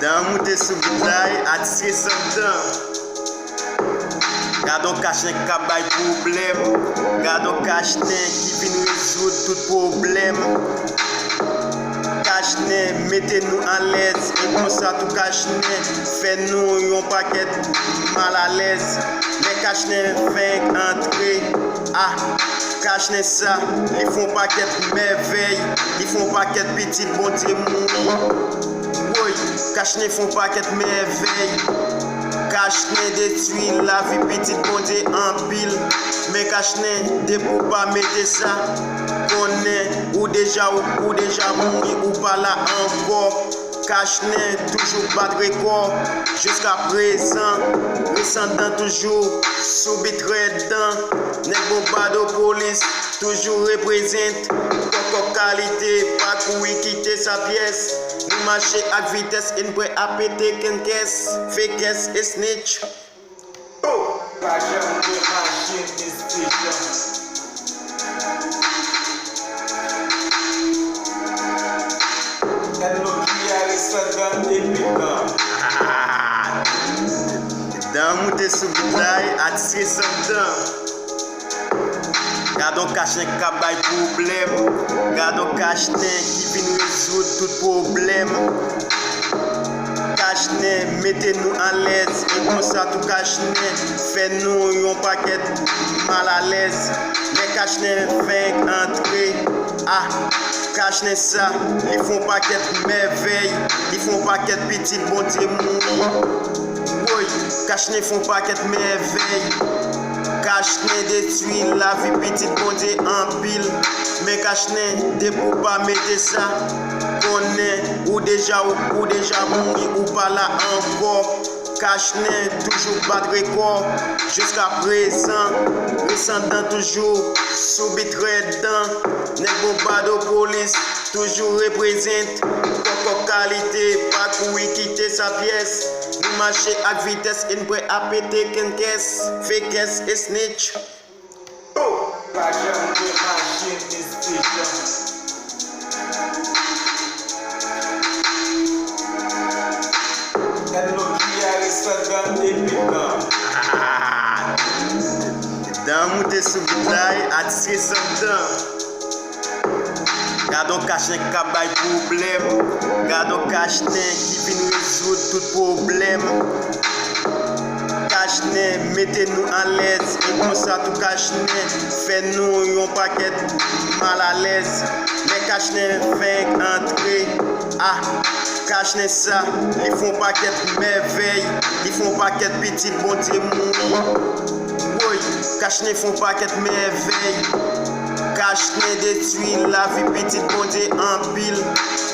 Dan moute sou bitay, atise san dan. Gado kachnen kabay problem, gado kachnen ki vin rezoud tout problem. Kachnen mette nou an lez, e kon sa tou kachnen fè nou yon paket mal à lez. Men kachnen fèk antre, kachnen sa, li fon paket merveille, li fon paket petit bon Dieu mouni. Woy, kachnen fon paket merveille. Kachnen détruit la vie petite bon Dieu en pile. Mais kachnen de pou pas mette ça. Konnen ou déjà mouri ou pas là encore. Kachnen toujours pas de record jusqu'à présent. Descendant toujours sous bitre dedans. Nèg bombado police toujours représente. Coco qualité pas pour quitter sa pièce. Nous marcher à vitesse in prêt à péter qu'une caisse. Fait caisse et snitch. Oh! Pas jamais de machine is Dan moute sou bitay, atise san dan. Gado kachnen kabay problem, gado kachnen ki vin rezoud tout problem. Kachnen mette nou an lez, e kon sa tou kachnen fè nou yon paket mal à lez. Men kachnen fèk antre, kachnen sa, li fon paket merveille, li fon paket petit bon Dieu mouni. Woy, kachnen fon paket merveille. Kachnen détruit la vie petite bon Dieu en pile. Mais kachnen de pou pas mette ça. Konnen ou déjà mouri ou pas là encore. Kachnen toujours pas de record jusqu'à présent. Descendant toujours sous bitre dedans. Nèg bombado police toujours représente. Coco qualité pas pour quitter sa pièce. Nous marcher à vitesse in prêt à péter qu'une caisse. Fait caisse et snitch. Oh! Pas jamais de machine is Dan moute sou bitay, atise san dan. Gado kachnen kabay problem, gado kachnen ki vin rezoud tout problem. Kachnen mette nou an lez, e kon sa tou kachnen fè nou yon paket mal à lez. Men kachnen fèk antre, kachnen sa, li fon paket merveille, li fon paket petit bon Dieu mouni. Woy, kachnen fon paket merveille. Kachnen détruit la vie petite bon Dieu en pile.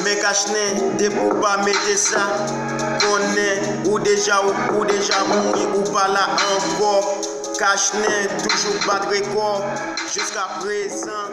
Mais kachnen de pou pas mette ça. Konnen ou déjà mouri ou pas là encore. Kachnen toujours pas de record jusqu'à présent.